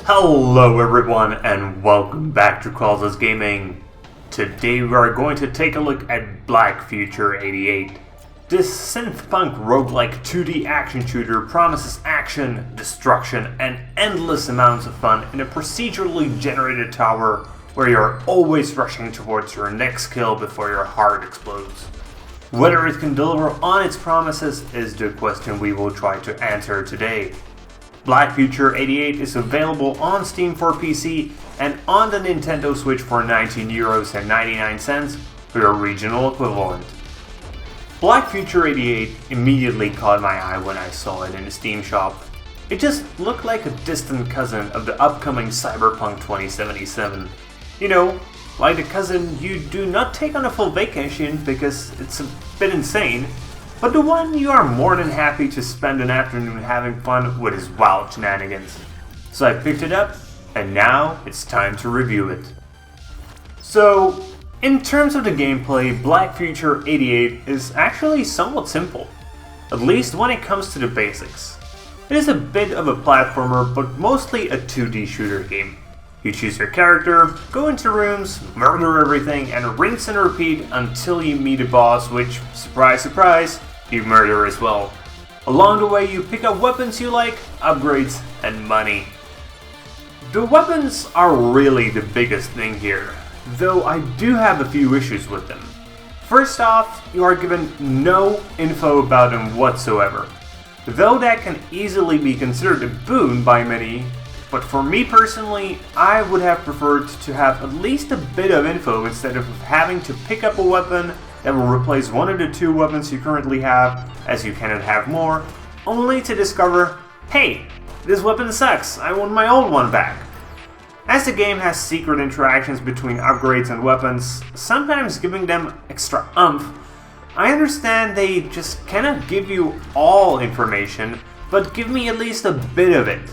Hello everyone and welcome back to Crawlers Gaming. Today we are going to take a look at Black Future 88. This synth-punk roguelike 2D action shooter promises action, destruction, and endless amounts of fun in a procedurally generated tower where you're always rushing towards your next kill before your heart explodes. Whether it can deliver on its promises is the question we will try to answer today. Black Future 88 is available on Steam for PC and on the Nintendo Switch for €19.99 for your regional equivalent. Black Future 88 immediately caught my eye when I saw it in the Steam shop. It just looked like a distant cousin of the upcoming Cyberpunk 2077. You know, like the cousin you do not take on a full vacation because it's a bit insane, but the one you are more than happy to spend an afternoon having fun with his wild shenanigans. So I picked it up, and now it's time to review it. So, in terms of the gameplay, Black Future 88 is actually somewhat simple, at least when it comes to the basics. It is a bit of a platformer, but mostly a 2D shooter game. You choose your character, go into rooms, murder everything, and rinse and repeat until you meet a boss which, surprise surprise, you murder as well. Along the way you pick up weapons you like, upgrades, and money. The weapons are really the biggest thing here, though I do have a few issues with them. First off, you are given no info about them whatsoever, though that can easily be considered a boon by many. But for me personally, I would have preferred to have at least a bit of info instead of having to pick up a weapon that will replace one of the two weapons you currently have, as you cannot have more, only to discover, hey, this weapon sucks, I want my old one back. As the game has secret interactions between upgrades and weapons, sometimes giving them extra oomph, I understand they just cannot give you all information, but give me at least a bit of it.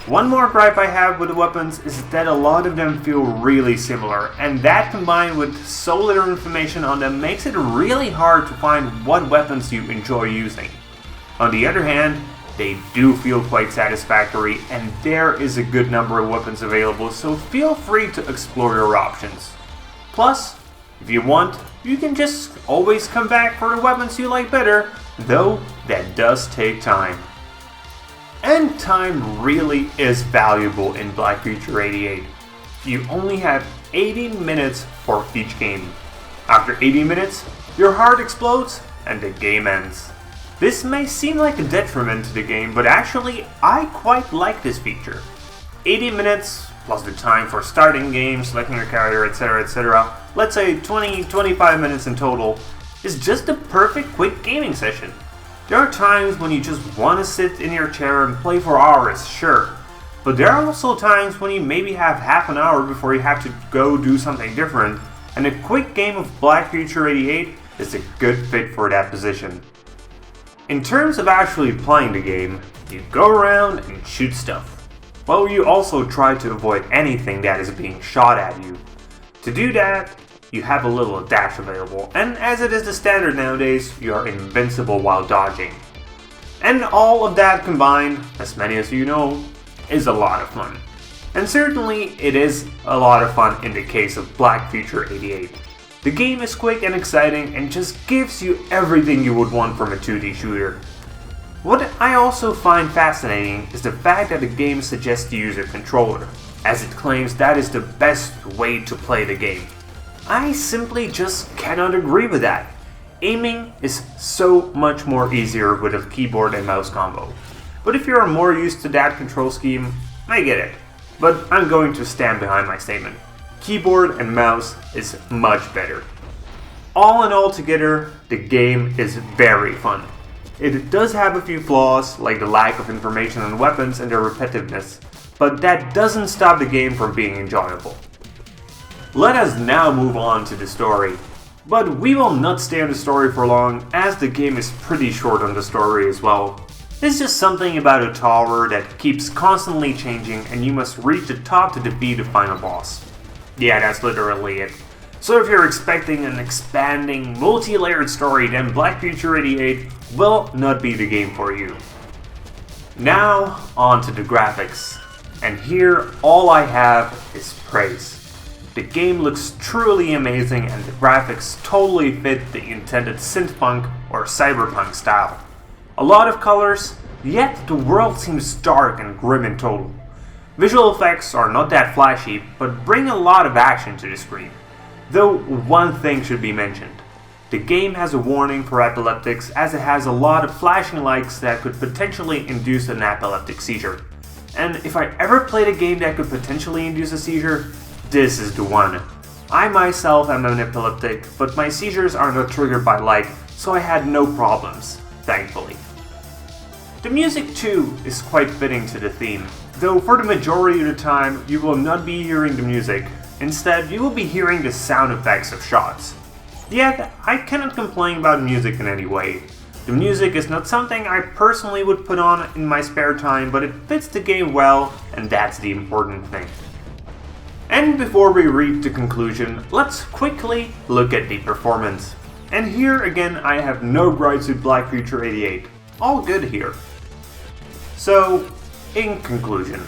One more gripe I have with the weapons is that a lot of them feel really similar, and that combined with so little information on them makes it really hard to find what weapons you enjoy using. On the other hand, they do feel quite satisfactory, and there is a good number of weapons available, so feel free to explore your options. Plus, if you want, you can just always come back for the weapons you like better, though that does take time. And time really is valuable in Black Future 88. You only have 80 minutes for each game. After 80 minutes, your heart explodes and the game ends. This may seem like a detriment to the game, but actually I quite like this feature. 80 minutes plus the time for starting game, selecting your character, etc, let's say 20-25 minutes in total, is just a perfect quick gaming session. There are times when you just want to sit in your chair and play for hours, sure. But there are also times when you maybe have half an hour before you have to go do something different, and a quick game of Black Future 88 is a good fit for that position. In terms of actually playing the game, you go around and shoot stuff, while you also try to avoid anything that is being shot at you. To do that, you have a little dash available, and as it is the standard nowadays, you are invincible while dodging. And all of that combined, as many as you know, is a lot of fun. And certainly it is a lot of fun in the case of Black Future 88. The game is quick and exciting and just gives you everything you would want from a 2D shooter. What I also find fascinating is the fact that the game suggests you use a controller, as it claims that is the best way to play the game. I simply just cannot agree with that. Aiming is so much more easier with a keyboard and mouse combo. But if you're more used to that control scheme, I get it. But I'm going to stand behind my statement. Keyboard and mouse is much better. All in all together, the game is very fun. It does have a few flaws, like the lack of information on weapons and their repetitiveness, but that doesn't stop the game from being enjoyable. Let us now move on to the story. But we will not stay on the story for long, as the game is pretty short on the story as well. It's just something about a tower that keeps constantly changing and you must reach the top to defeat the final boss. Yeah, that's literally it. So if you're expecting an expanding, multi-layered story, then Black Future 88 will not be the game for you. Now, on to the graphics. and here all I have is praise. The game looks truly amazing and the graphics totally fit the intended synth-punk or cyberpunk style. A lot of colors, yet the world seems dark and grim in total. Visual effects are not that flashy, but bring a lot of action to the screen. Though one thing should be mentioned. The game has a warning for epileptics as it has a lot of flashing lights that could potentially induce an epileptic seizure. And if I ever played a game that could potentially induce a seizure, this is the one. I myself am an epileptic, but my seizures are not triggered by light, so I had no problems, thankfully. The music too is quite fitting to the theme, though for the majority of the time you will not be hearing the music, instead you will be hearing the sound effects of shots. Yet, I cannot complain about music in any way. The music is not something I personally would put on in my spare time, but it fits the game well, and that's the important thing. And before we reach the conclusion, let's quickly look at the performance. And here again I have no gripes with Black Future 88. All good here. So, in conclusion,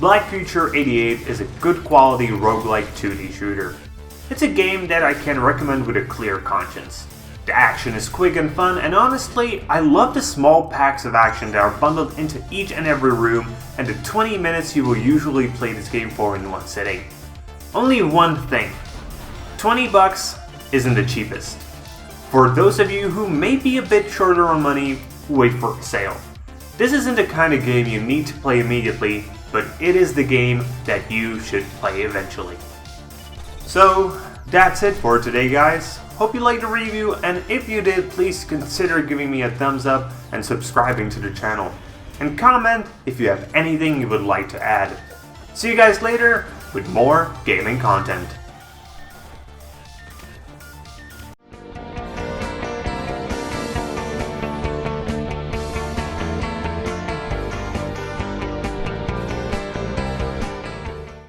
Black Future 88 is a good quality roguelike 2D shooter. It's a game that I can recommend with a clear conscience. The action is quick and fun, and honestly, I love the small packs of action that are bundled into each and every room and the 20 minutes you will usually play this game for in one sitting. Only one thing, $20 isn't the cheapest. For those of you who may be a bit shorter on money, wait for a sale. This isn't the kind of game you need to play immediately, but it is the game that you should play eventually. So, that's it for today, guys. Hope you liked the review, and if you did, please consider giving me a thumbs up and subscribing to the channel. And comment if you have anything you would like to add. See you guys later with more gaming content.